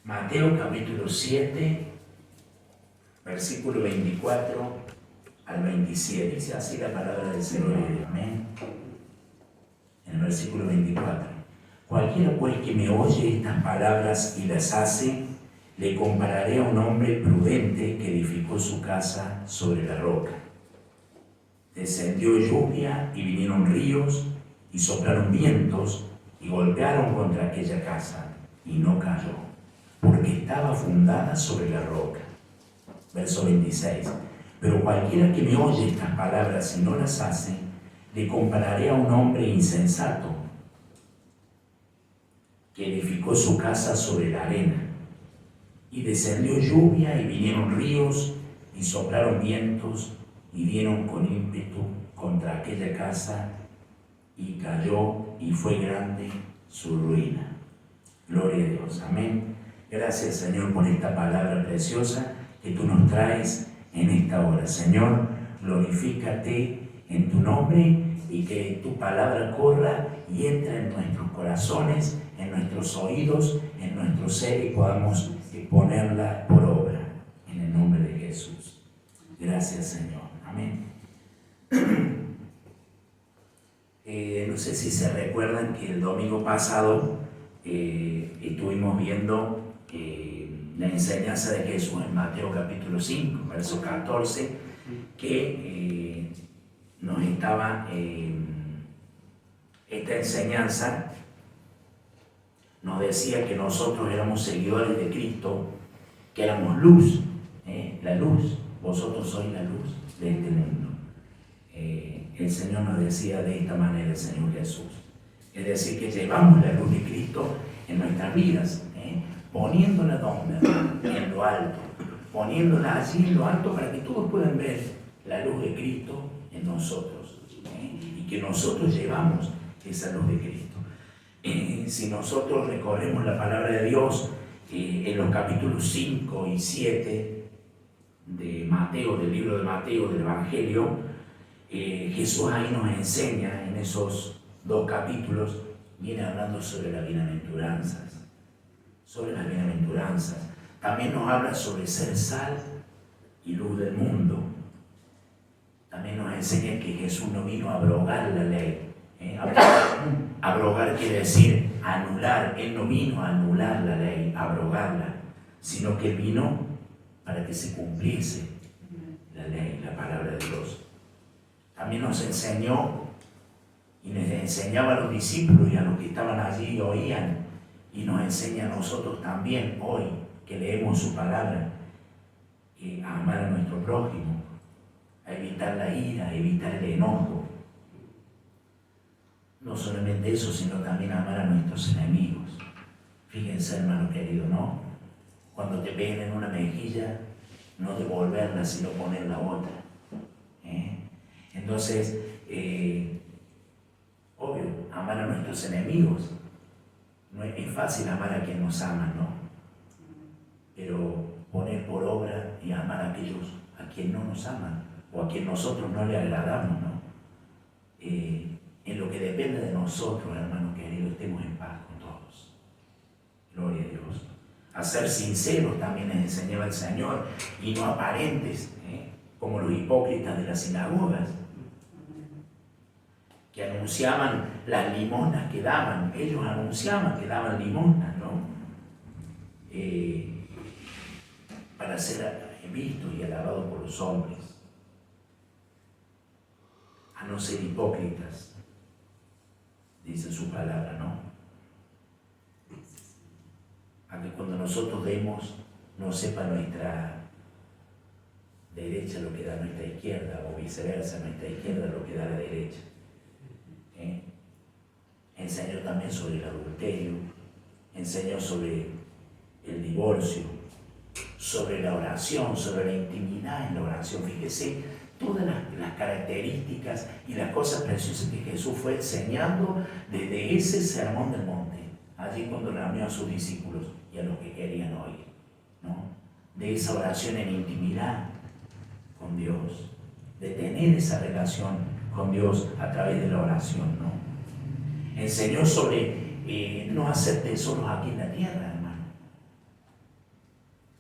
Mateo capítulo 7, versículo 24 al 27. Dice así la palabra del Señor. Amén. En el versículo 24. Cualquiera pues que me oye estas palabras y las hace, le compararé a un hombre prudente que edificó su casa sobre la roca. Descendió lluvia y vinieron ríos y soplaron vientos y golpearon contra aquella casa y no cayó, porque estaba fundada sobre la roca. Verso 26. Pero cualquiera que me oye estas palabras y no las hace, le compararé a un hombre insensato que edificó su casa sobre la arena. Y descendió lluvia y vinieron ríos y soplaron vientos y dieron con ímpetu contra aquella casa y cayó y fue grande su ruina. Gloria a Dios. Amén. Gracias, Señor, por esta palabra preciosa que tú nos traes en esta hora. Señor, glorifícate en tu nombre y que tu palabra corra y entre en nuestros corazones, en nuestros oídos, en nuestro ser y podamos ponerla por obra en el nombre de Jesús. Gracias, Señor. Amén. No sé si se recuerdan que el domingo pasado estuvimos viendo la enseñanza de Jesús en Mateo capítulo 5, verso 14, que nos estaba esta enseñanza nos decía que nosotros éramos seguidores de Cristo, que éramos luz, la luz, vosotros sois la luz de este mundo. El Señor nos decía de esta manera, el Señor Jesús. Es decir, que llevamos la luz de Cristo en nuestras vidas, poniéndola donde, en lo alto, poniéndola allí en lo alto para que todos puedan ver la luz de Cristo en nosotros, y que nosotros llevamos esa luz de Cristo. Si nosotros recorremos la palabra de Dios en los capítulos 5 y 7 de Mateo, del libro de Mateo, del Evangelio, Jesús ahí nos enseña, en esos dos capítulos, viene hablando sobre las bienaventuranzas, También nos habla sobre ser sal y luz del mundo. También nos enseña que Jesús no vino a abrogar la ley. Abrogar quiere decir anular. Él no vino a anular la ley, a abrogarla, sino que vino para que se cumpliese la ley, la palabra de Dios. También nos enseñó y nos enseñaba a los discípulos y a los que estaban allí y oían, y nos enseña a nosotros también hoy que leemos su palabra, a amar a nuestro prójimo, a evitar la ira, a evitar el enojo. No solamente eso, sino también amar a nuestros enemigos. Fíjense, hermano querido, ¿no? Cuando te peguen en una mejilla, no devolverla, sino poner la otra. Entonces, obvio, amar a nuestros enemigos. No es fácil amar a quien nos ama, ¿no? Pero poner por obra y amar a aquellos a quien no nos aman o a quien nosotros no le agradamos, ¿no? En lo que depende de nosotros, hermano querido, estemos en paz con todos. Gloria a Dios. A ser sinceros también les enseñaba el Señor y no aparentes, como los hipócritas de las sinagogas, que anunciaban las limosnas que daban. Ellos anunciaban que daban limosnas, ¿no? Para ser vistos y alabados por los hombres. A no ser hipócritas, dice su palabra, ¿no? A que cuando nosotros demos, no sepa nuestra derecha lo que da nuestra izquierda, o viceversa, nuestra izquierda lo que da la derecha. Enseñó también sobre el adulterio, enseñó sobre el divorcio, sobre la oración, sobre la intimidad en la oración. Fíjese todas las características y las cosas preciosas que Jesús fue enseñando desde ese sermón del monte, allí cuando reunió a sus discípulos y a los que querían oír, ¿no? De esa oración en intimidad con Dios, de tener esa relación con Dios a través de la oración, ¿no? Enseñó sobre no hacer tesoros aquí en la tierra, hermano,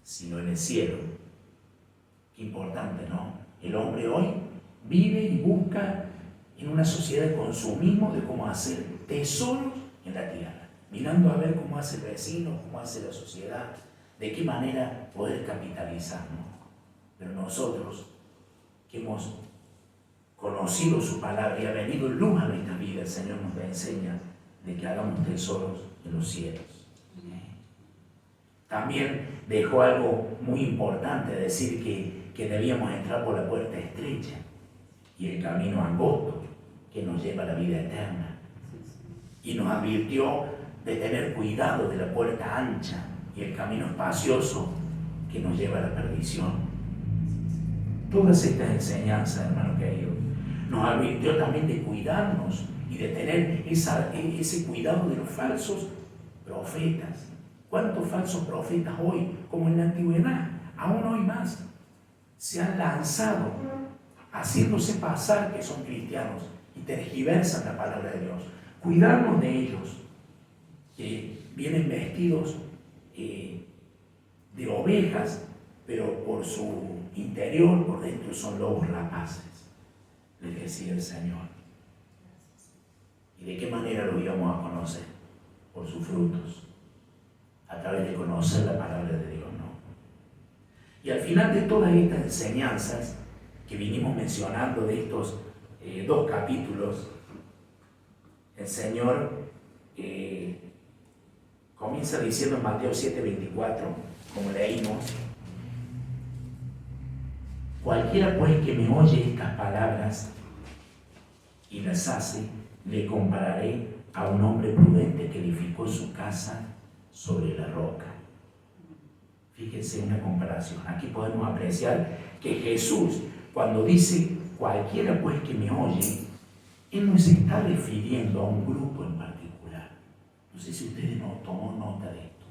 sino en el cielo. Qué importante, ¿no? El hombre hoy vive y busca en una sociedad de consumismo de cómo hacer tesoros en la tierra, mirando a ver cómo hace el vecino, cómo hace la sociedad, de qué manera poder capitalizarnos. Pero nosotros, que hemos conocido su palabra y ha venido luz a nuestra vida, el Señor nos enseña de que hagamos tesoros en los cielos. También dejó algo muy importante, decir que debíamos entrar por la puerta estrecha y el camino angosto que nos lleva a la vida eterna. Y nos advirtió de tener cuidado de la puerta ancha y el camino espacioso que nos lleva a la perdición. Todas estas enseñanzas, hermano querido, nos advirtió también de cuidarnos y de tener ese cuidado de los falsos profetas. ¿Cuántos falsos profetas hoy, como en la antigüedad, aún hoy más, se han lanzado haciéndose pasar que son cristianos y tergiversan la palabra de Dios? Cuidarnos de ellos, que vienen vestidos de ovejas, pero por su interior, por dentro, son lobos rapaces, les decía el Señor. ¿Y de qué manera lo íbamos a conocer? Por sus frutos, a través de conocer la palabra de Dios, ¿no? Y al final de todas estas enseñanzas que vinimos mencionando de estos 2 capítulos, el Señor comienza diciendo en Mateo 7:24, como leímos: cualquiera pues que me oye estas palabras y las hace, le compararé a un hombre prudente que edificó su casa sobre la roca. Fíjense una comparación. Aquí podemos apreciar que Jesús, cuando dice cualquiera pues que me oye, Él no se está refiriendo a un grupo en particular. No sé si ustedes no tomó nota de esto.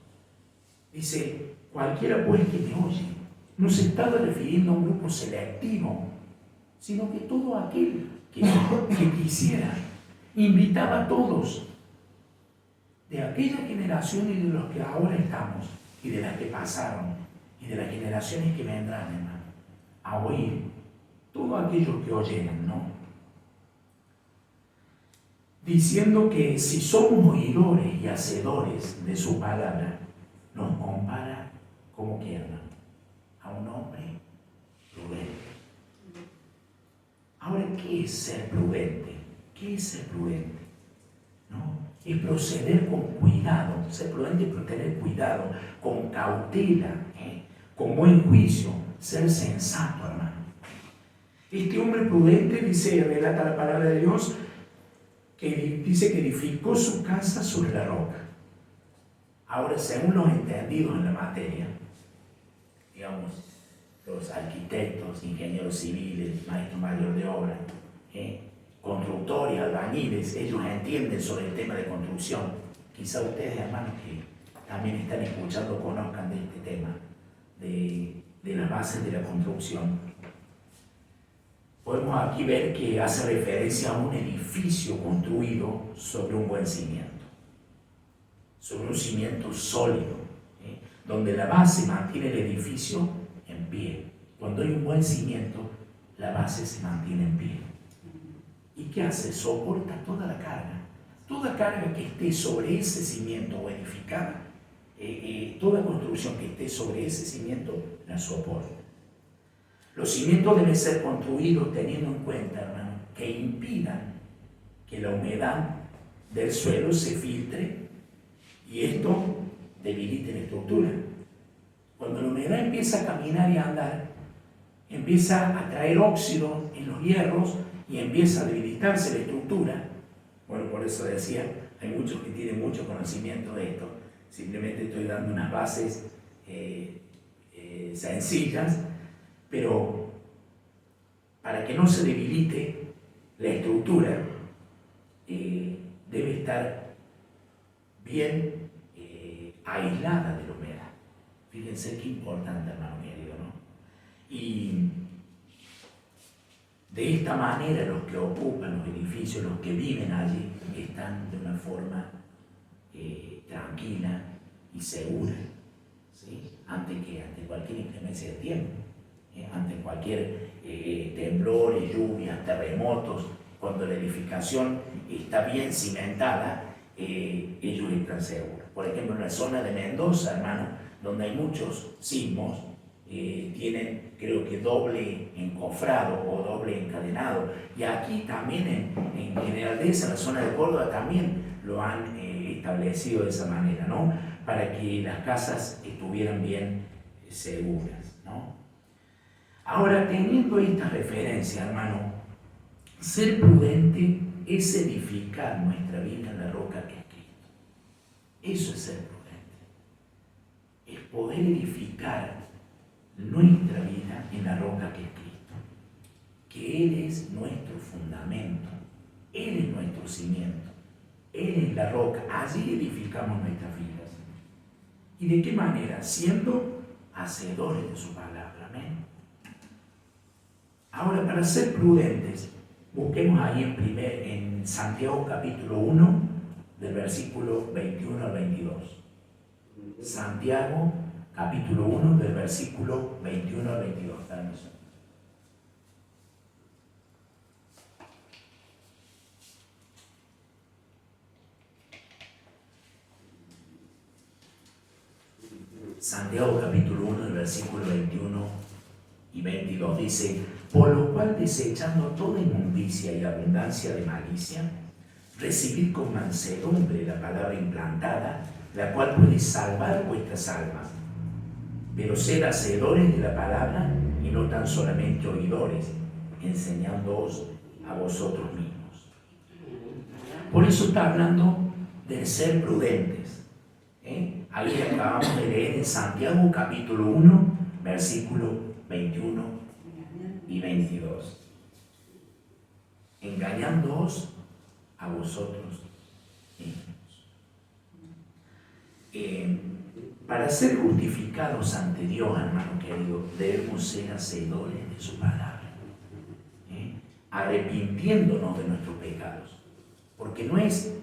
Dice, cualquiera pues que me oye, no se estaba refiriendo a un grupo selectivo, sino que todo aquel que quisiera. Invitaba a todos, de aquella generación y de los que ahora estamos, y de las que pasaron, y de las generaciones que vendrán, hermano, a oír, todos aquellos que oyeran, ¿no? Diciendo que si somos oidores y hacedores de su palabra, nos compara como que, hermano, a un hombre prudente. Ahora, ¿qué es ser prudente? ¿Qué es ser prudente? ¿No? Es proceder con cuidado. Ser prudente es tener cuidado, con cautela, con buen juicio, ser sensato, hermano. Este hombre prudente, dice, relata la palabra de Dios, que dice que edificó su casa sobre la roca. Ahora, según los entendidos en la materia, digamos, los arquitectos, ingenieros civiles, maestros mayores de obra, constructores, albañiles, ellos entienden sobre el tema de construcción. Quizá ustedes, hermanos, que también están escuchando, conozcan de este tema, de las bases de la construcción. Podemos aquí ver que hace referencia a un edificio construido sobre un buen cimiento, sobre un cimiento sólido, donde la base mantiene el edificio en pie. Cuando hay un buen cimiento, la base se mantiene en pie. ¿Y qué hace? Soporta toda la carga. Toda carga que esté sobre ese cimiento o edificada, toda construcción que esté sobre ese cimiento, la soporta. Los cimientos deben ser construidos teniendo en cuenta, hermano, que impidan que la humedad del suelo se filtre y esto debilite la estructura. Cuando la humedad empieza a caminar y a andar, empieza a traer óxido en los hierros y empieza a debilitarse la estructura. Bueno, por eso decía, hay muchos que tienen mucho conocimiento de esto. Simplemente estoy dando unas bases sencillas, pero para que no se debilite la estructura, debe estar bien aislada de la humedad. Fíjense qué importante, hermano querido, ¿no? Y de esta manera los que ocupan los edificios, los que viven allí, están de una forma tranquila y segura, ¿sí? ante cualquier inclemencia de tiempo, ante cualquier temblores, lluvias, terremotos. Cuando la edificación está bien cimentada, ellos están seguros. Por ejemplo, en la zona de Mendoza, hermano, donde hay muchos sismos, tienen, creo que, doble encofrado o doble encadenado. Y aquí también, en General Dehesa, en la zona de Córdoba, también lo han establecido de esa manera, ¿no? Para que las casas estuvieran bien seguras, ¿no? Ahora, teniendo esta referencia, hermano, ser prudente es edificar nuestra vida en la roca que es Cristo. Eso es ser prudente. Es poder edificar nuestra vida en la roca que es Cristo. Que Él es nuestro fundamento. Él es nuestro cimiento. Él es la roca. Allí edificamos nuestras vidas. ¿Y de qué manera? Siendo hacedores de su palabra. Amén. Ahora, para ser prudentes, busquemos ahí en Santiago capítulo 1, del versículo 21 al 22. Santiago capítulo 1, del versículo 21 al 22. Santiago capítulo 1, del versículo 21 y 22 dice: por lo cual, desechando toda inmundicia y abundancia de malicia, recibid con mansedumbre la palabra implantada, la cual puede salvar vuestras almas. Pero sed hacedores de la palabra y no tan solamente oidores, enseñándoos a vosotros mismos. Por eso está hablando de ser prudentes. Ahí acabamos de leer en Santiago capítulo 1, versículo 21 y 22. Engañándoos a vosotros mismos. Para ser justificados ante Dios, hermano querido, debemos ser hacedores de su palabra, arrepintiéndonos de nuestros pecados, porque no es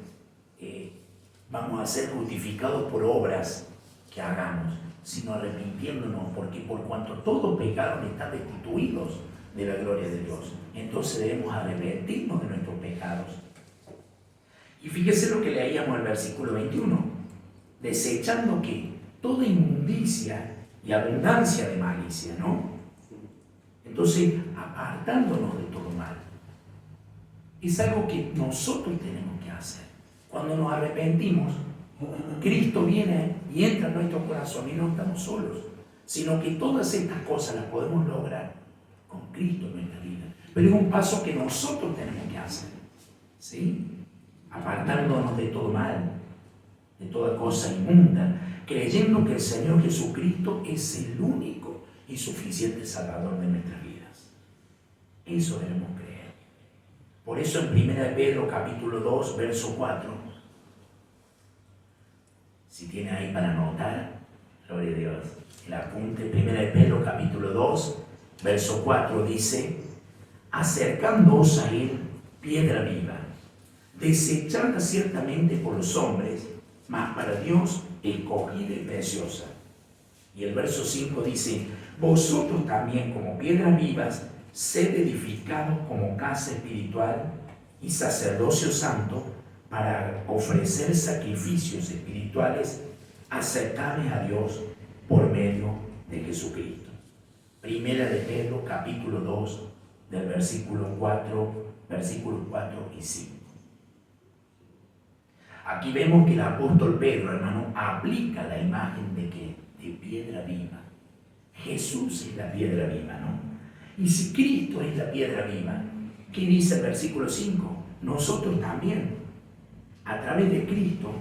vamos a ser justificados por obras que hagamos, sino arrepintiéndonos, porque por cuanto todos pecaron están destituidos de la gloria de Dios. Entonces debemos arrepentirnos de nuestros pecados. Y fíjese lo que leíamos en el versículo 21. Desechando que toda inmundicia y abundancia de malicia, ¿no? Entonces, apartándonos de todo mal. Es algo que nosotros tenemos que hacer. Cuando nos arrepentimos, Cristo viene y entra en nuestro corazón y no estamos solos, sino que todas estas cosas las podemos lograr con Cristo en nuestra vida. Pero es un paso que nosotros tenemos que hacer, ¿sí? Apartándonos de todo mal, de toda cosa inmunda, creyendo que el Señor Jesucristo es el único y suficiente Salvador de nuestras vidas. Eso debemos creer. Por eso en 1 Pedro capítulo 2, verso 4, si tiene ahí para anotar, gloria a Dios, el apunte, 1 Pedro capítulo 2, verso 4 dice: acercándoos a Él, piedra viva, desechada ciertamente por los hombres, mas para Dios escogida y preciosa. Y el verso 5 dice: vosotros también como piedras vivas, sed edificados como casa espiritual y sacerdocio santo, para ofrecer sacrificios espirituales aceptables a Dios por medio de Jesucristo. Primera de Pedro, capítulo 2, del versículos 4 y 5. Aquí vemos que el apóstol Pedro, hermano, aplica la imagen de que de piedra viva. Jesús es la piedra viva, ¿no? Y si Cristo es la piedra viva, ¿qué dice el versículo 5? Nosotros también, a través de Cristo,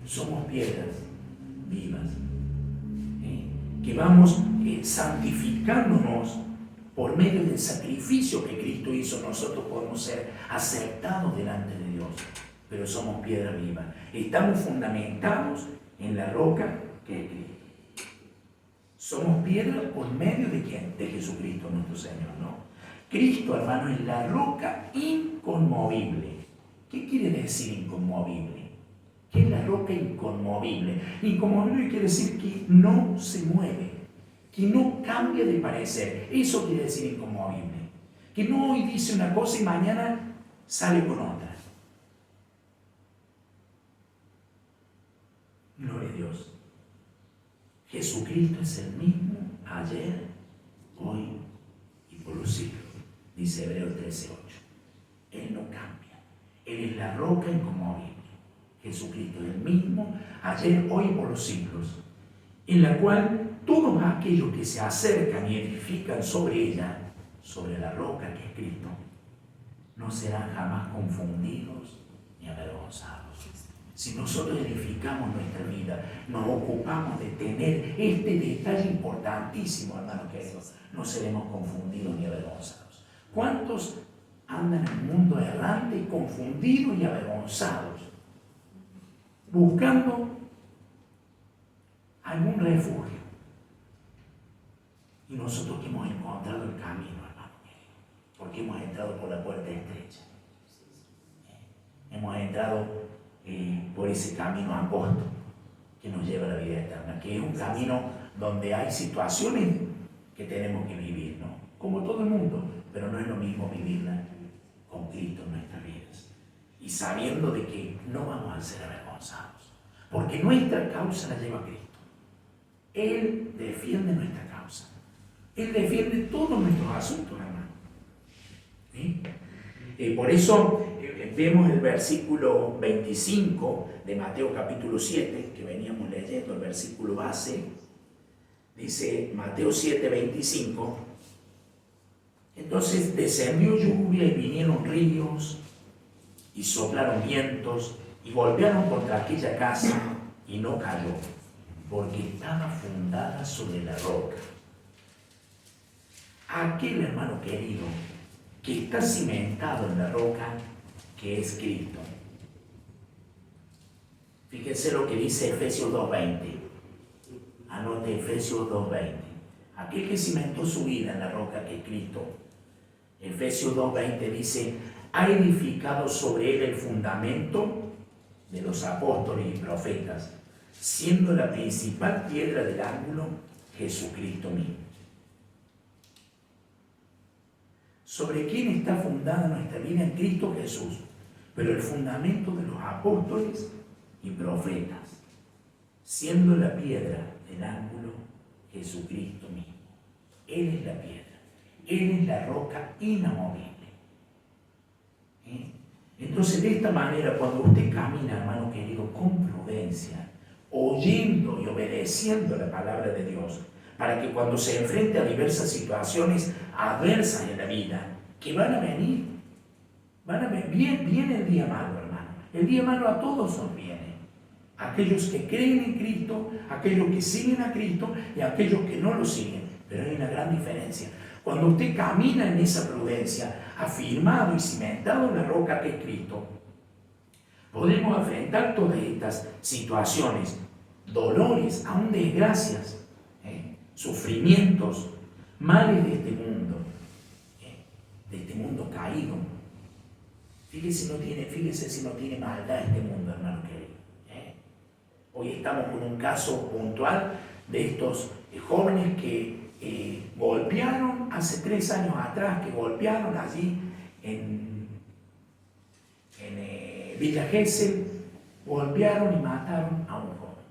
somos piedras vivas, que vamos santificándonos por medio del sacrificio que Cristo hizo. Nosotros podemos ser aceptados delante de Dios, pero somos piedra viva. Estamos fundamentados en la roca que es Cristo. Somos piedra por medio de ¿quién? De Jesucristo nuestro Señor, ¿no? Cristo, hermano, es la roca inconmovible. ¿Qué quiere decir inconmovible? ¿Qué es la roca inconmovible? Inconmovible quiere decir que no se mueve, que no cambia de parecer. Eso quiere decir inconmovible. Que no hoy dice una cosa y mañana sale con otra. Gloria a Dios. Jesucristo es el mismo ayer, hoy y por los siglos, dice Hebreos 13:8. Él no cambia. Él es la roca inconmovible. Jesucristo es el mismo ayer, hoy y por los siglos, en la cual todos aquellos que se acercan y edifican sobre ella, sobre la roca que es Cristo, no serán jamás confundidos ni avergonzados. Si nosotros edificamos nuestra vida, nos ocupamos de tener este detalle importantísimo, hermanos queridos, no seremos confundidos ni avergonzados. ¿Cuántos andan en el mundo errante, confundidos y avergonzados, buscando algún refugio? Y nosotros que hemos encontrado el camino, hermano querido, porque hemos entrado por la puerta estrecha. Hemos entrado por ese camino angosto que nos lleva a la vida eterna, que es un camino donde hay situaciones que tenemos que vivir, ¿no? Como todo el mundo, pero no es lo mismo vivirla con Cristo en nuestras vidas y sabiendo de que no vamos a ser avergonzados, porque nuestra causa la lleva a Cristo. Él defiende nuestra causa, Él defiende todos nuestros asuntos, hermano. ¿Sí? Por eso vemos el versículo 25 de Mateo capítulo 7, que veníamos leyendo, el versículo base. Dice Mateo 7:25. Entonces descendió lluvia y vinieron ríos y soplaron vientos y golpearon contra aquella casa y no cayó, porque estaba fundada sobre la roca. Aquel hermano querido que está cimentado en la roca que es Cristo. Fíjense lo que dice Efesios 2:20. Anote Efesios 2:20. Aquel que cimentó su vida en la roca que es Cristo. Efesios 2:20 dice: ha edificado sobre él el fundamento de los apóstoles y profetas, siendo la principal piedra del ángulo Jesucristo mismo. ¿Sobre quién está fundada nuestra vida? En Cristo Jesús. Pero el fundamento de los apóstoles y profetas, siendo la piedra del ángulo Jesucristo mismo. Él es la piedra, Él es la roca inamovible. Entonces, de esta manera, cuando usted camina, hermano querido, con prudencia, oyendo y obedeciendo la palabra de Dios, para que cuando se enfrente a diversas situaciones adversas en la vida, que van a venir, viene el día malo, hermano. El día malo a todos nos viene. Aquellos que creen en Cristo, aquellos que siguen a Cristo y aquellos que no lo siguen. Pero hay una gran diferencia. Cuando usted camina en esa prudencia, afirmado y cimentado en la roca que es Cristo, podemos enfrentar todas estas situaciones, dolores, aún desgracias, sufrimientos, males de este mundo caído. Fíjese si no tiene maldad este mundo, hermano querido. Hoy estamos con un caso puntual de estos jóvenes que golpearon hace 3 años atrás, que golpearon allí en Villa Gesell, golpearon y mataron a un joven.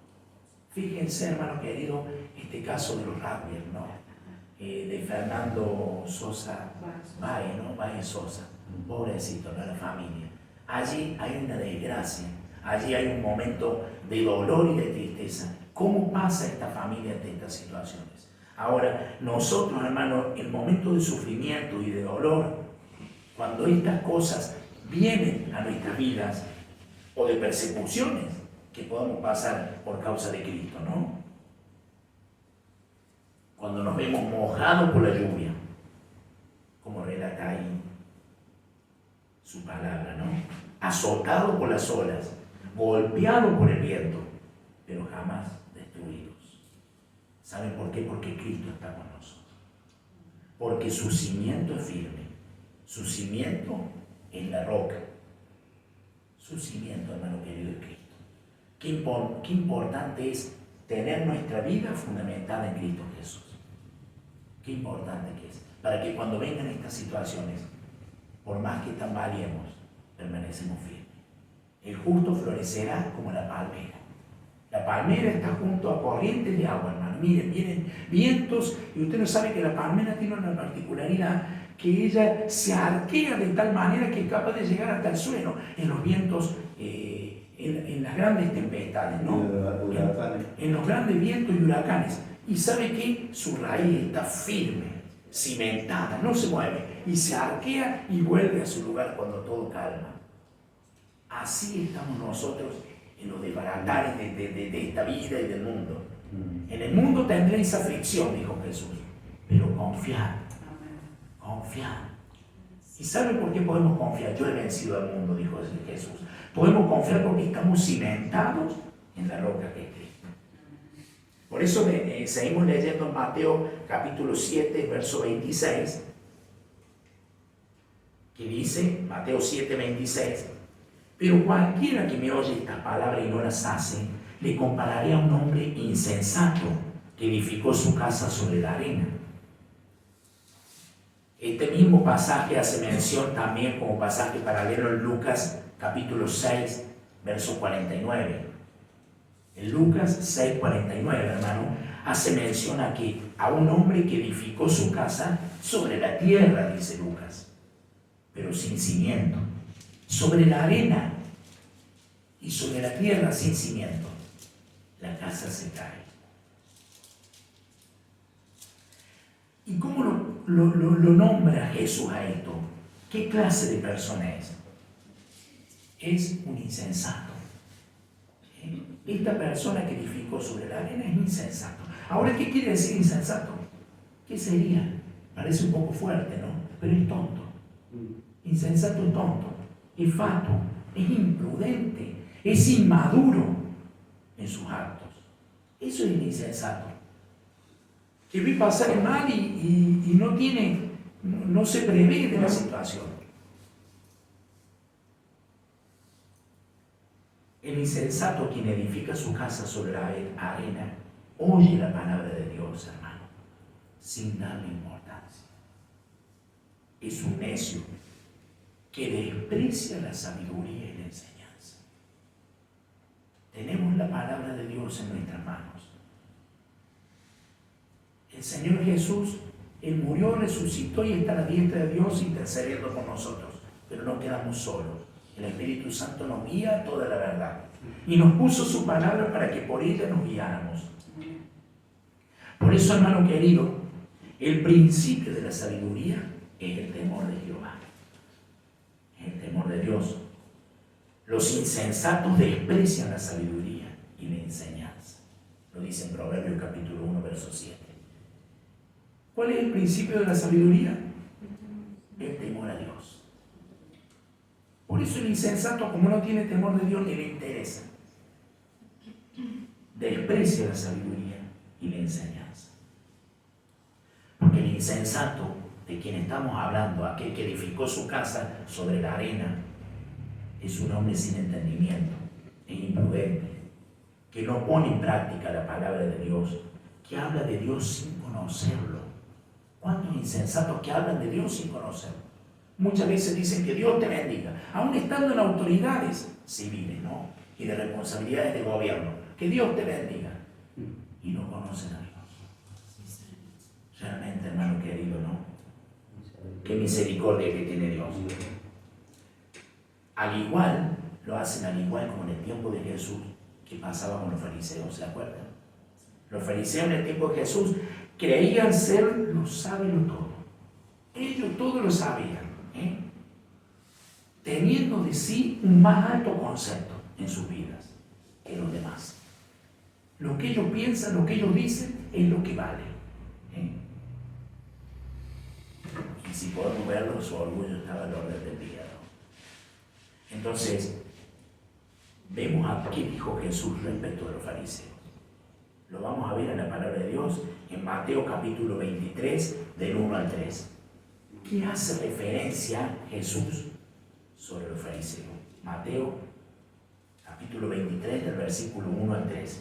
Fíjense, hermano querido, este caso de los Radler, ¿no? De Fernando Sosa Valle Sosa, pobrecito, ¿no? La familia. Allí hay una desgracia, allí hay un momento de dolor y de tristeza. ¿Cómo pasa esta familia ante estas situaciones? Ahora, nosotros, hermano, en momentos de sufrimiento y de dolor, cuando estas cosas vienen a nuestras vidas, o de persecuciones que podamos pasar por causa de Cristo, ¿no? Cuando nos vemos mojados por la lluvia, como relata ahí su palabra, ¿no? Azotados por las olas, golpeados por el viento, pero jamás destruidos. ¿Saben por qué? Porque Cristo está con nosotros. Porque su cimiento es firme. Su cimiento es la roca. Su cimiento, hermano querido, es Cristo. Qué importante es tener nuestra vida fundamentada en Cristo Jesús. Qué importante que es. Para que cuando vengan estas situaciones, por más que tambaleemos, permanecemos firmes. El justo florecerá como la palmera. La palmera está junto a corrientes de agua, hermano. Miren, vienen vientos, y usted no sabe que la palmera tiene una particularidad, que ella se arquea de tal manera que es capaz de llegar hasta el suelo en los vientos, en las grandes tempestades, ¿no? En los grandes vientos y huracanes. Y sabe que su raíz está firme, cimentada, no se mueve, y se arquea y vuelve a su lugar cuando todo calma. Así estamos nosotros en los desbaratares de esta vida y del mundo. En el mundo tendréis aflicción, dijo Jesús, pero confiad, confiad. ¿Y saben por qué podemos confiar? Yo he vencido al mundo, dijo Jesús. Podemos confiar porque estamos cimentados en la roca que es Cristo. Por eso seguimos leyendo en Mateo capítulo 7, verso 26, que dice, Mateo 7, 26, pero cualquiera que me oye estas palabras y no las hace, le compararé a un hombre insensato que edificó su casa sobre la arena. Este mismo pasaje hace mención también como pasaje paralelo en Lucas capítulo 6, verso 49. En Lucas 6, 49, hermano, hace mención a un hombre que edificó su casa sobre la tierra, dice Lucas, pero sin cimiento, sobre la arena y sobre la tierra sin cimiento. La casa se cae. ¿Y cómo lo nombra Jesús a esto? ¿Qué clase de persona es? Es un insensato. Esta persona que edificó sobre la arena es insensato. Ahora, ¿qué quiere decir insensato? ¿Qué sería? Parece un poco fuerte, ¿no? Pero es tonto. Insensato es tonto, es fatuo, es imprudente, es inmaduro en sus actos. Eso es el insensato. Que ve pasar el mal y no se prevé de la situación. El insensato, quien edifica su casa sobre la arena, oye la palabra de Dios, hermano, sin darle importancia. Es un necio que desprecia la sabiduría y la enseñanza. Tenemos la palabra de Dios en nuestras manos. El Señor Jesús, Él murió, resucitó y está a la diestra de Dios intercediendo por nosotros. Pero no quedamos solos. El Espíritu Santo nos guía a toda la verdad. Y nos puso su palabra para que por ella nos guiáramos. Por eso, hermano querido, el principio de la sabiduría es el temor de Jehová. Es el temor de Dios. Los insensatos desprecian la sabiduría y la enseñanza. Lo dice en Proverbios capítulo 1, verso 7. ¿Cuál es el principio de la sabiduría? El temor a Dios. Por eso el insensato, como no tiene temor de Dios, ni le interesa, desprecia la sabiduría y la enseñanza. Porque el insensato, de quien estamos hablando, aquel que edificó su casa sobre la arena, es un hombre sin entendimiento, es imprudente, que no pone en práctica la palabra de Dios, que habla de Dios sin conocerlo. ¿Cuántos insensatos que hablan de Dios sin conocerlo? Muchas veces dicen que Dios te bendiga, aún estando en autoridades civiles, ¿no? Y de responsabilidades de gobierno. Que Dios te bendiga. Y no conocen a Dios. Realmente, hermano querido, ¿no? Qué misericordia que tiene Dios. Al igual, lo hacen al igual como en el tiempo de Jesús, que pasaba con los fariseos, ¿se acuerdan? Los fariseos en el tiempo de Jesús creían ser los sabios todo. Ellos todo lo sabían. Teniendo de sí un más alto concepto en sus vidas que los demás. Lo que ellos piensan, lo que ellos dicen, es lo que vale. Y si podemos verlo, su orgullo estaba al orden del día, ¿no? Entonces, vemos a qué dijo Jesús respecto a los fariseos. Lo vamos a ver en la palabra de Dios, en Mateo capítulo 23, del 1 al 3. ¿Qué hace referencia Jesús sobre los fariseos? Mateo capítulo 23, del versículo 1 al 3.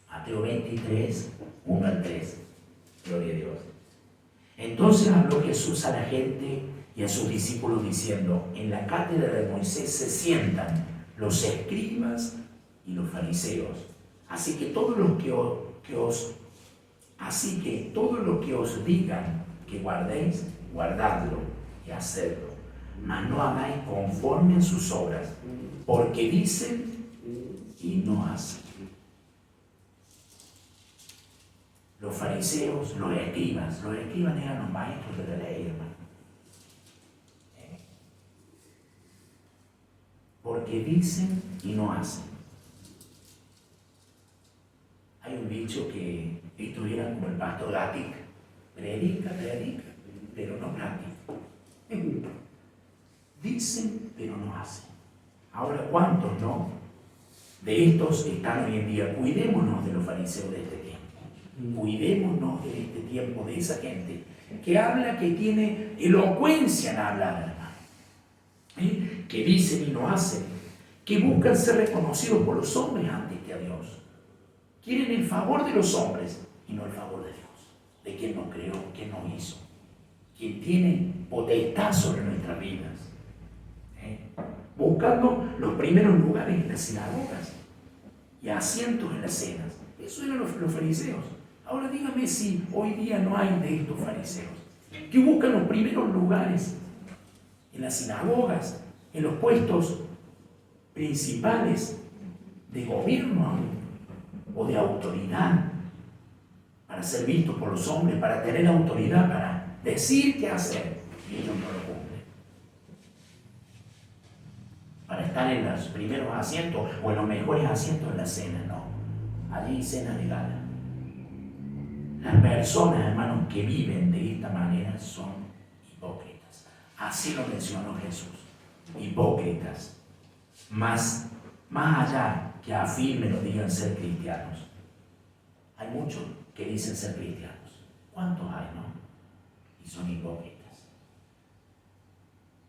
Mateo 23, 1 al 3. Gloria a Dios. Entonces habló Jesús a la gente y a sus discípulos diciendo: en la cátedra de Moisés se sientan los escribas y los fariseos. Así que todo lo que os digan que guardéis, guardadlo y hacedlo. Mas no hagáis conforme a sus obras, porque dicen y no hacen. Los fariseos, los escribas eran los maestros de la ley, hermano. Porque dicen y no hacen. Hay un dicho que estos eran como el pastor Gatic: predica, pero no practica. Dicen, pero no hacen. Ahora, ¿cuántos no? De estos están hoy en día. Cuidémonos de los fariseos de este tiempo. Cuidémonos de este tiempo, de esa gente que habla, que tiene elocuencia en hablar, hermano. Que dicen y no hacen. Que buscan ser reconocidos por los hombres antes que a Dios. Quieren el favor de los hombres y no el favor de Dios, de quien nos creó, quien nos hizo, quien tiene potestad sobre nuestras vidas. Buscando los primeros lugares en las sinagogas y asientos en las cenas. Eso eran los fariseos. Ahora dígame si hoy día no hay de estos fariseos que buscan los primeros lugares en las sinagogas, en los puestos principales de gobierno o de autoridad, para ser vistos por los hombres, para tener autoridad, para decir qué hacer, y ellos no lo cumplen. Para estar en los primeros asientos o en los mejores asientos de la cena, no. Allí cena de gala. Las personas, hermanos, que viven de esta manera son hipócritas. Así lo mencionó Jesús. Hipócritas. Más allá que afirmen o digan ser cristianos. Hay muchos que dicen ser cristianos. ¿Cuántos hay, no? Y son hipócritas.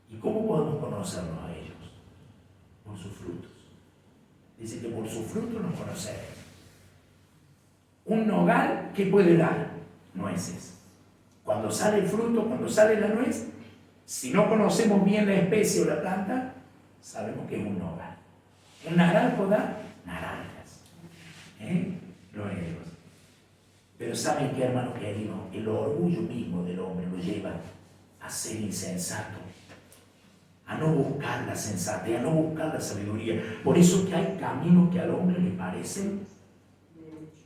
¿Y cómo podemos conocerlos a ellos? Por sus frutos. Dice que por sus frutos los conocemos. Un nogal, ¿qué puede dar? Nueces. Cuando sale el fruto, cuando sale la nuez, si no conocemos bien la especie o la planta, sabemos que es un nogal. Un naranjo da naranjas. Gloria a Dios. Pero ¿saben qué, hermano querido? El orgullo mismo del hombre lo lleva a ser insensato, a no buscar la sensatez, a no buscar la sabiduría. Por eso que hay caminos que al hombre le parecen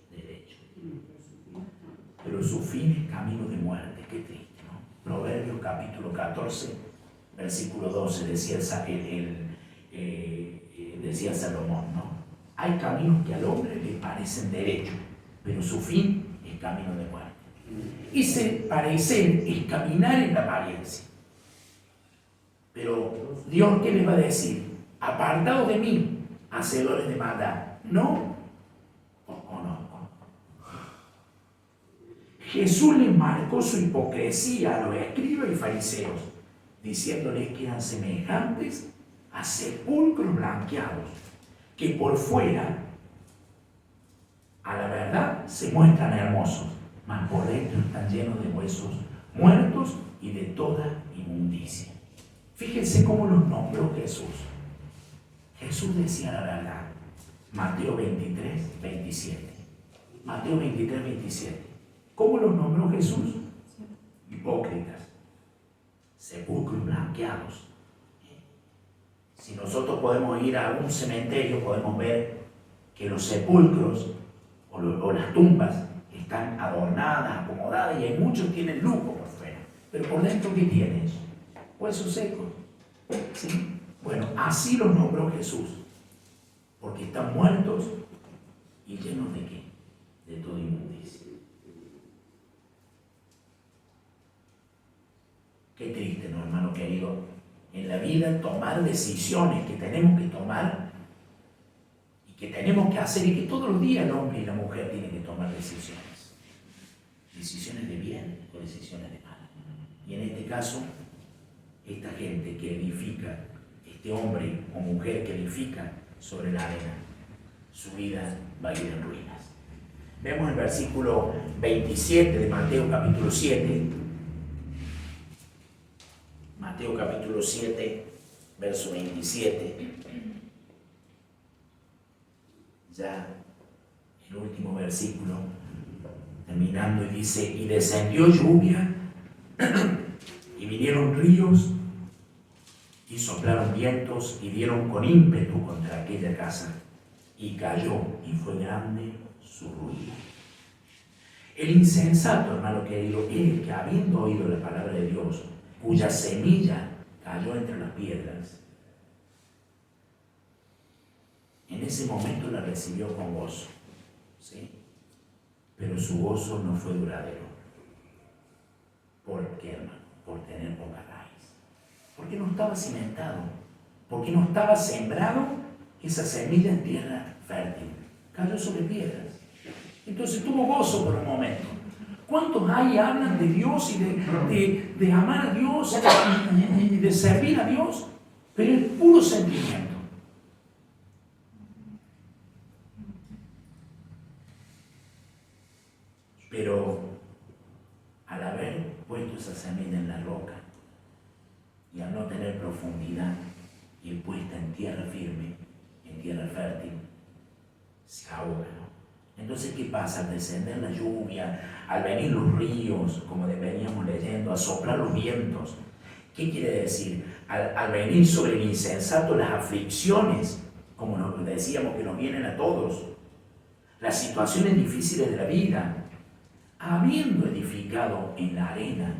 derecho, pero su fin es camino de muerte. Qué triste, ¿no? Proverbios capítulo 14, versículo 12, decía Salomón, ¿no? Hay caminos que al hombre le parecen derecho, pero su fin es camino de muerte. Ese parecer es caminar en la apariencia. Pero Dios, ¿qué les va a decir? Apartados de mí, hacedores de maldad. No os conozco. Jesús les marcó su hipocresía a los escribas y fariseos, diciéndoles que eran semejantes a sepulcros blanqueados, que por fuera, a la verdad, se muestran hermosos, mas por dentro están llenos de huesos muertos y de toda inmundicia. Fíjense cómo los nombró Jesús. Jesús decía la verdad. Mateo 23, 27. Mateo 23, 27. ¿Cómo los nombró Jesús? Hipócritas, sepulcros blanqueados. Si nosotros podemos ir a un cementerio, podemos ver que los sepulcros o las tumbas están adornadas, acomodadas, y hay muchos que tienen lujo por fuera. Pero por dentro, ¿qué tienes? Huesos secos. ¿Sí? Bueno, así los nombró Jesús. Porque están muertos y llenos de ¿qué? De toda inmundicia. Qué triste, ¿no, hermano querido? En la vida tomar decisiones que tenemos que tomar y que tenemos que hacer, y que todos los días el hombre y la mujer tienen que tomar decisiones. Decisiones de bien o decisiones de mal. Y en este caso, esta gente que edifica, este hombre o mujer que edifica sobre la arena, su vida va a ir en ruinas. Vemos el versículo 27 de Mateo capítulo 7. Mateo capítulo 7, verso 27. Ya el último versículo, terminando, y dice: y descendió lluvia, y vinieron ríos, y soplaron vientos, y dieron con ímpetu contra aquella casa, y cayó, y fue grande su ruina. El insensato, hermano querido, es el que, habiendo oído la palabra de Dios, cuya semilla cayó entre las piedras, en ese momento la recibió con gozo, ¿sí? Pero su gozo no fue duradero. ¿Por qué, hermano? Por tener poca raíz. Porque no estaba cimentado, porque no estaba sembrado esa semilla en tierra fértil. Cayó sobre piedras. Entonces tuvo gozo por un momento. ¿Cuántos hay hablan de Dios y de amar a Dios y de servir a Dios? Pero es puro sentimiento. Pero al haber puesto esa semilla en la roca y al no tener profundidad y puesta en tierra firme, en tierra fértil, se ahoga, ¿no? Entonces, ¿qué pasa? Al descender la lluvia, al venir los ríos, como veníamos leyendo, a soplar los vientos, ¿qué quiere decir? Al venir sobre el insensato las aflicciones, como nos decíamos que nos vienen a todos, las situaciones difíciles de la vida, habiendo edificado en la arena,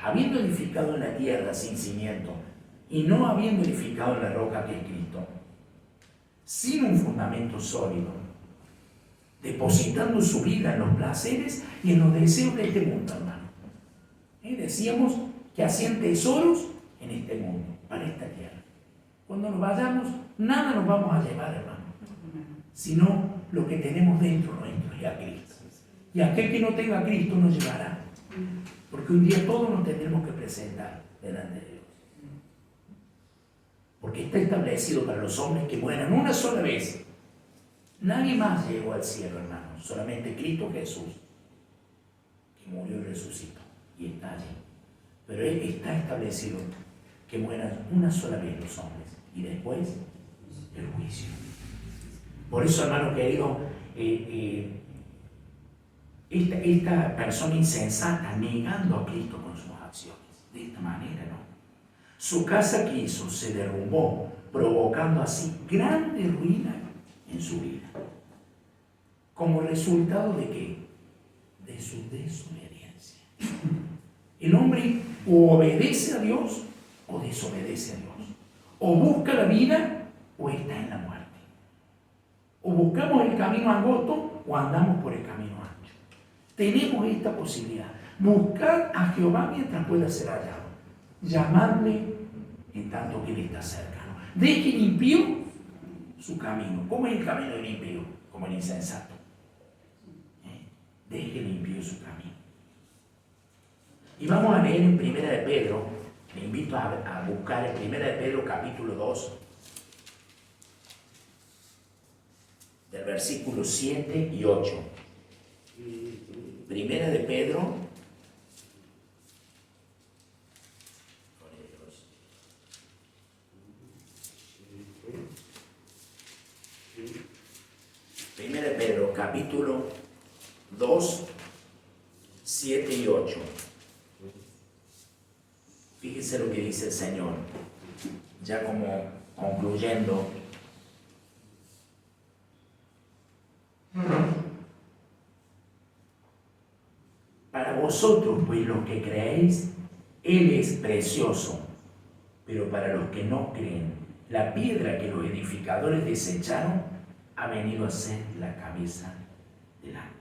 habiendo edificado en la tierra sin cimiento, y no habiendo edificado en la roca que es Cristo, sin un fundamento sólido, depositando su vida en los placeres y en los deseos de este mundo, hermano. Decíamos que hacían tesoros en este mundo, para esta tierra. Cuando nos vayamos, nada nos vamos a llevar, hermano, sino lo que tenemos dentro nuestro, y a Cristo. Y aquel que no tenga a Cristo nos llevará, porque un día todos nos tendremos que presentar delante de Dios. Porque está establecido para los hombres que mueran una sola vez. Nadie más llegó al cielo, hermano, solamente Cristo Jesús, que murió y resucitó, y está allí. Pero Él está establecido que mueran una sola vez los hombres, y después el juicio. Por eso, hermano querido, esta persona insensata, negando a Cristo con sus acciones, de esta manera, ¿no? Su casa que hizo se derrumbó, provocando así grande ruina en su vida. ¿Como resultado de qué? De su desobediencia. El hombre o obedece a Dios o desobedece a Dios. O busca la vida o está en la muerte. O buscamos el camino angosto o andamos por el camino ancho. Tenemos esta posibilidad. Buscar a Jehová mientras pueda ser hallado. Llamadle en tanto que Él está cercano. Deje el impío su camino. ¿Cómo es el camino del impío? Como el insensato. Deje el impío su camino. Y vamos a leer en Primera de Pedro. Le invito a buscar en Primera de Pedro capítulo 2, del versículo 7 y 8. Primera de Pedro, Primera de Pedro capítulo 2, 7 y 8. Fíjese lo que dice el Señor, ya como concluyendo. Para vosotros, pues los que creéis, Él es precioso, pero para los que no creen, la piedra que los edificadores desecharon ha venido a ser la cabeza del ángulo.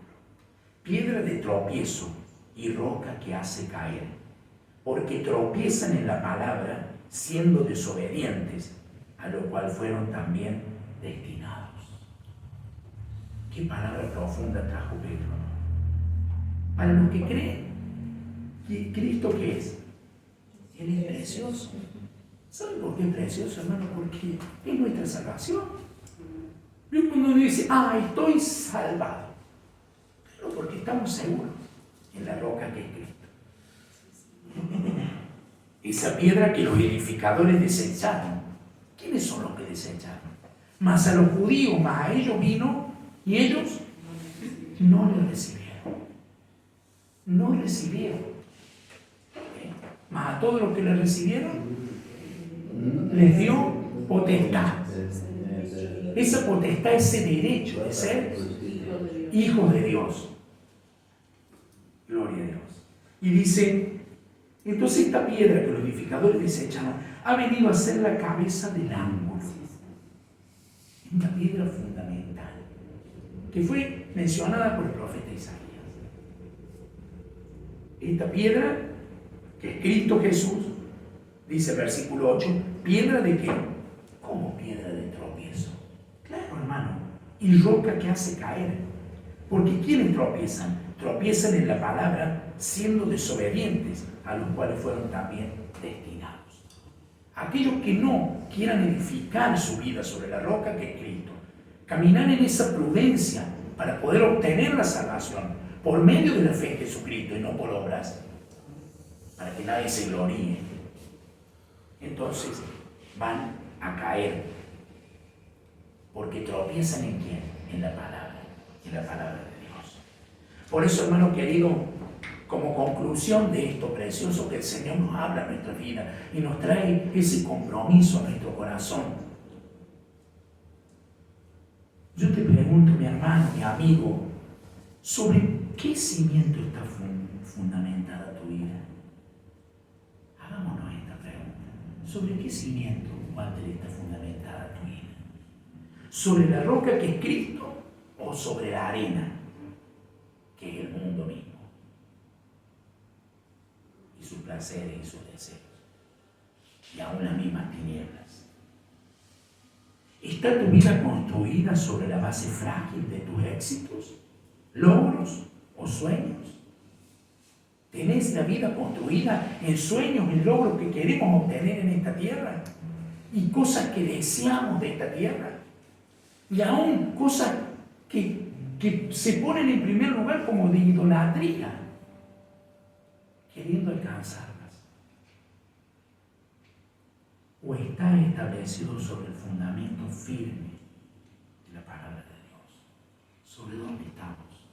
Piedra de tropiezo y roca que hace caer, porque tropiezan en la palabra, siendo desobedientes, a lo cual fueron también destinados. Qué palabra profunda trajo Pedro, ¿no? Para los que creen, ¿Cristo qué es? Él es precioso. ¿Saben por qué es precioso, hermano? Porque es nuestra salvación. Dios cuando dice, estoy salvado. estamos seguros en la roca que es Cristo. Esa piedra que los edificadores desecharon. ¿Quiénes son los que desecharon? Más a los judíos, más a ellos vino y ellos no le recibieron. No recibieron. Más a todos los que le recibieron, les dio potestad. Esa potestad, ese derecho de ser hijos de Dios. Gloria a Dios. Y dice, entonces esta piedra que los edificadores desecharon ha venido a ser la cabeza del ángulo. Una piedra fundamental que fue mencionada por el profeta Isaías. Esta piedra, que es Cristo Jesús, dice el versículo 8, ¿piedra de qué? ¿Cómo piedra de tropiezo? Claro, hermano, y roca que hace caer. Porque ¿quiénes tropiezan? Tropiezan en la palabra siendo desobedientes, a los cuales fueron también destinados. Aquellos que no quieran edificar su vida sobre la roca que es Cristo, caminar en esa prudencia para poder obtener la salvación por medio de la fe en Jesucristo y no por obras, para que nadie se gloríe. Entonces van a caer, porque tropiezan ¿en quién? En la palabra de Dios. Por eso, hermano querido, como conclusión de esto precioso que el Señor nos habla en nuestra vida y nos trae ese compromiso a nuestro corazón, yo te pregunto, mi hermano, mi amigo, ¿sobre qué cimiento está fundamentada tu vida? Hagámonos esta pregunta. ¿Sobre qué cimiento, Walter, está fundamentada tu vida? ¿Sobre la roca que es Cristo o sobre la arena que es el mundo mismo? Y sus placeres y sus deseos. Y aún las mismas tinieblas. ¿Está tu vida construida sobre la base frágil de tus éxitos, logros o sueños? ¿Tenés la vida construida en sueños, en logros que queremos obtener en esta tierra? Y cosas que deseamos de esta tierra. Y aún cosas que se ponen en primer lugar como de idolatría, queriendo alcanzarlas. ¿O está establecido sobre el fundamento firme de la palabra de Dios? ¿Sobre dónde estamos?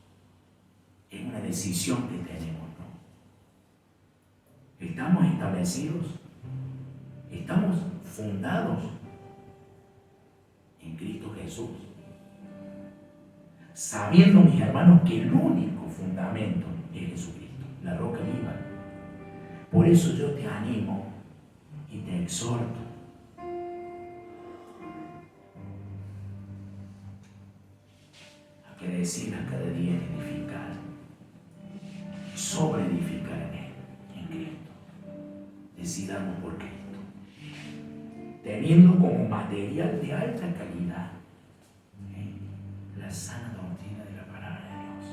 Es una decisión que tenemos, ¿no? ¿Estamos establecidos? ¿Estamos fundados en Cristo Jesús? Sabiendo, mis hermanos, que el único fundamento es Jesucristo, la roca viva. Por eso yo te animo y te exhorto a que decidas cada día edificar, sobre edificar en Él, en Cristo. Decidamos por Cristo, teniendo como material de alta calidad la sana doctrina de la palabra de Dios.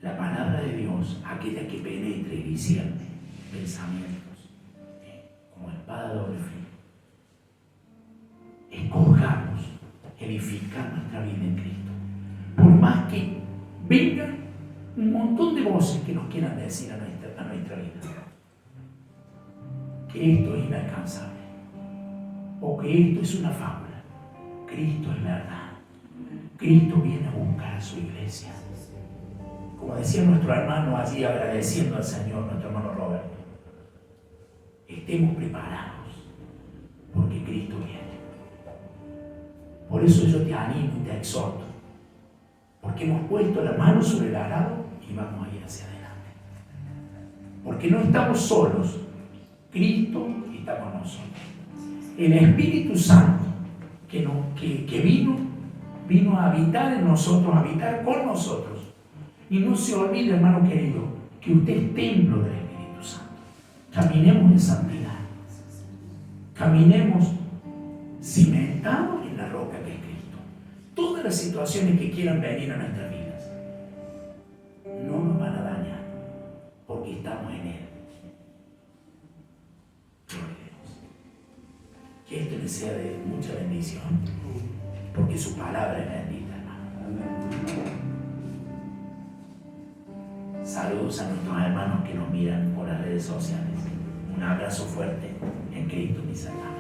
La palabra de Dios, aquella que penetre y discierne pensamientos, como espada de doble filo. Escojamos edificar nuestra vida en Cristo. Por más que vengan un montón de voces que nos quieran decir a nuestra vida que esto es inalcanzable o que esto es una fábula. Cristo es verdad. Cristo viene a buscar a su iglesia. Como decía nuestro hermano allí agradeciendo al Señor, nuestro hermano Roberto, estemos preparados porque Cristo viene. Por eso yo te animo y te exhorto, porque hemos puesto la mano sobre el arado y vamos a ir hacia adelante. Porque no estamos solos, Cristo está con nosotros. El Espíritu Santo que vino a habitar en nosotros, a habitar con nosotros. Y no se olvide, hermano querido, que usted es templo del Espíritu Santo. Caminemos en santidad. Caminemos cimentados en la roca que es Cristo. Todas las situaciones que quieran venir a nuestras vidas no nos van a dañar porque estamos en Él. Gloria a Dios. Que esto les sea de mucha bendición porque su palabra es bendita, hermano. Saludos a nuestros hermanos que nos miran por las redes sociales. Un abrazo fuerte en Cristo, mis hermanos.